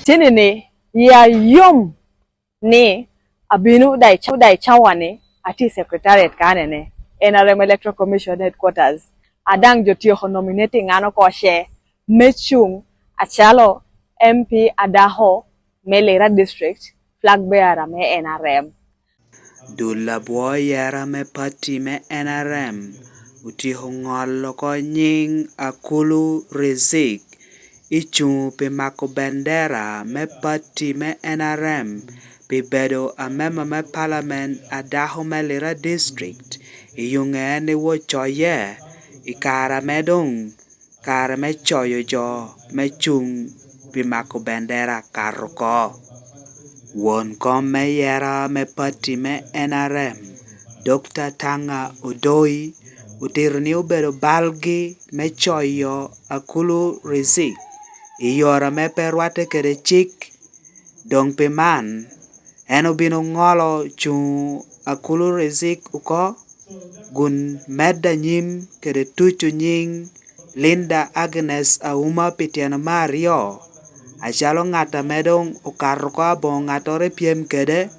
Tinini ya yum ni abinu dai chawane ati secretariat kanene NRM Electoral Commission headquarters adang jotio nominating ano ko share mechung achalo MP Adaho Melera district flag bearer me NRM Dula boyera me party me NRM uti hongolo ko nying akulu Rizik ichu pe mako bendera me party me NRM pe bedo a member me parliament Adaho Melera district iyunge ne wo choye ikara medong kara me choyo jo me chung pe mako bendera karuko Won come yera me party me NRM Dr. Tanga Odoi utirni ubero balgi me choyo akulu Rizik iyora me perwate kede chik dong pe man eno bino ngolo chu akulu Rizik uko gun medda nyim kede tuchu nying Linda Agnes Auma Pitiana Mario Achalo ngata medong ukar ko abong ngatore piem kede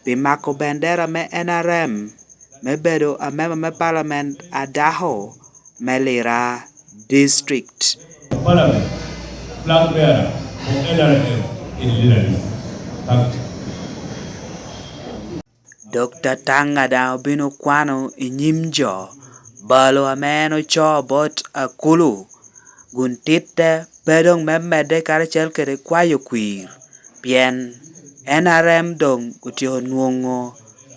pimako bendera me NRM me bedo a member me parliament Adaho Melera district. Parliament flag bearer for NRM in Lillard. Thank you. Dr. Tanga da bino kwano inyimjo balo ameno cho bot akulu guntite bedong memede karachel kede kwayo kwir pien NRM dong utio nuongo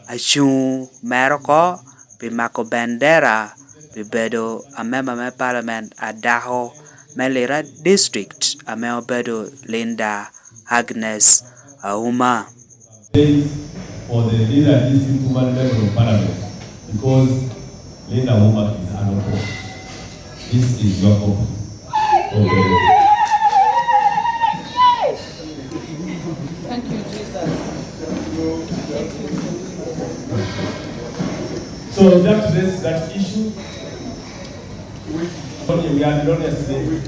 achu meroko pimako bendera pibedo amema me parliament Adaho Melera district ameo bedo Linda Agnes Auma For the Lillard district woman member of parliament because Linda Auma is unopposed. This is your copy. Okay. Thank you, Jesus. So that is that issue. We had done yesterday.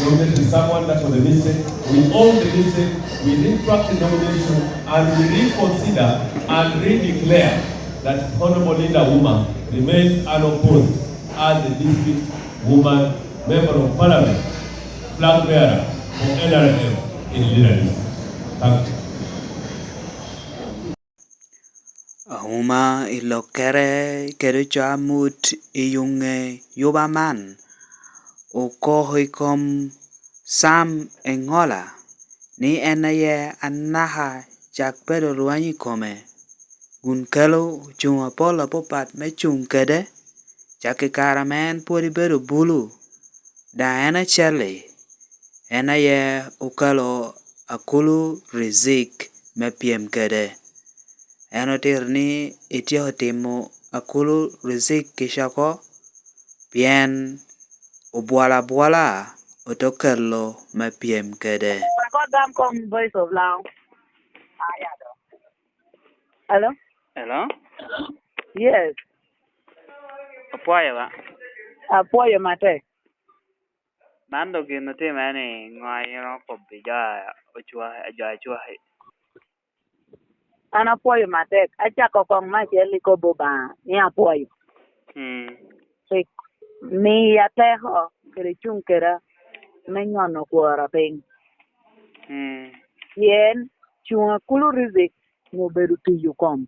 Nominated someone that was a mistake. We own the mistake. We retract the nomination and we reconsider and redeclare that Honorable Linda Woman remains unopposed as a district woman member of parliament, flag bearer for NRM in Lillard. Thank you. Auma ilokere kere chamut iyunge yubaman ukohikom Sam Engola ni enaye anaha chak pero ruanyi kome gun kelo chung apola popat me chung kede chake karamen puri bedo bulu da ena chele enaye ukelo akulu Rizik me piem kede enotir ni itio timo akulu Rizik kishako pien ubwala otokelo me piem kede. Voice of Lao. Hello? Hello? Yes. Apoya ba? Apoyo mate. Nando gino timeni ng'ai no pobija ochwa. An apoyo mate. Achako kong macheli ko boba. Ni apoyo. Sik. Mi ateho. Kere chung kera. Menyono kuara ping. Yen. Chunga kulu Rizik. Ngoberu tiyu kom.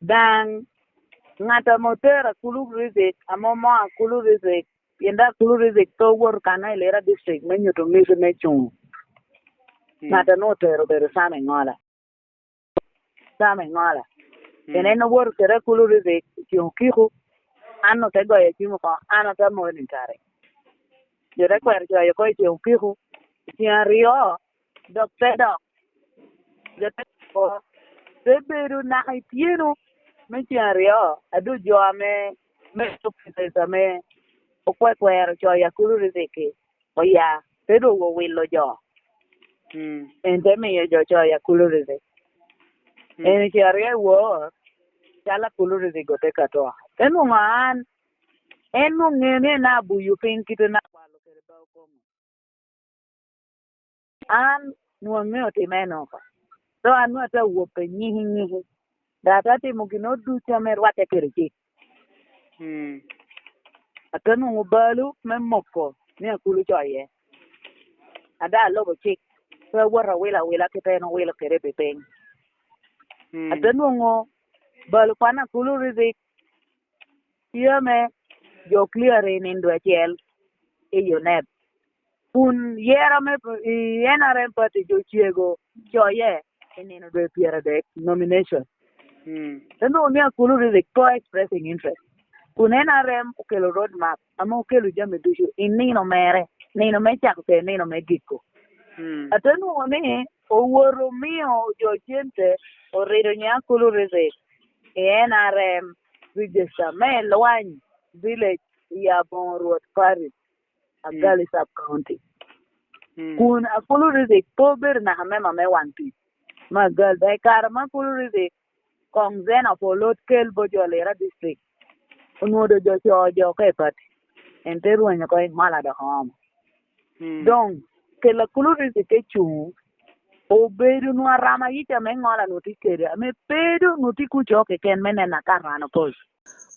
Dan. Ngata motera kulu Rizik. Amomo kulu Rizik. Yenda kulu Rizik to wor kana Ilera district. Menyoto mizu mechung. Ngata notero beru Same Ngola. Ene no wor kere kulu Rizik. Yung kiku. Ano te goye chimo ko. Ano te mo ninkare. Jere kwer joye ko yung kiku. Tiyan rio. Dok te dok. Jete ko. Te beru na haitieno. Me tiyan rio. Adu jo ame. Me supisa me. Okwe kwer joye kulu Rizik. Oya. Te do wo wilo jo. Ente me yo joye kulu Rizik. Ene tiyan rio wo. Chala kulu Rizik gote katoa. Enu man. Enu ngene na buyu pin kita na an nuang'eyo timeno ka to an wata wuope nyihi data timo gino duto merwake kiriki atanung'o balu memoko ni akulu choye ada logo chik to wara wila kiteno wila kere pepeng atanung'o balu pana kulu rizik yeme jo clear in do achiel iyonet kun yera me NRM party jo chiego choye inino do piera de nomination tendo mi akulu rizik to expressing interest kun NRM okelo roadmap ama okelo jame duto inino mere nino me chako ke nino me giko atenu ni owuoro miyo jo jente orido nyakulu rizik NRM register me lwany village ya Bonruot Paris Agali sub county kun akulu rizik tober na hamema me wanti magal dai karma akulu rizik kong zena polot kel bojolera district unodo jo ke pati enteru anya ko mala da hom donc que la akulu rizik ke chu obedu no arama yita me ngola notikere me pedu notiku joke ken menena karano pos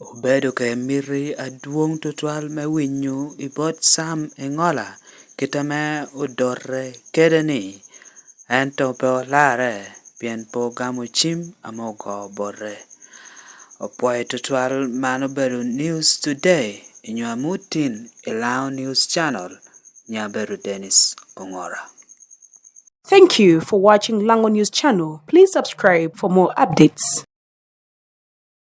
Obedo ke miri aduong tutwal me winyo ibot Sam Engola kita me udore kedeni ento pe olare pien po gamo chim amogo bore opoe tutwal mano bedo News Today inywamutin Ilao News Channel nyaberu Dennis Ongora. Thank you for watching Lango News Channel. Please subscribe for more updates.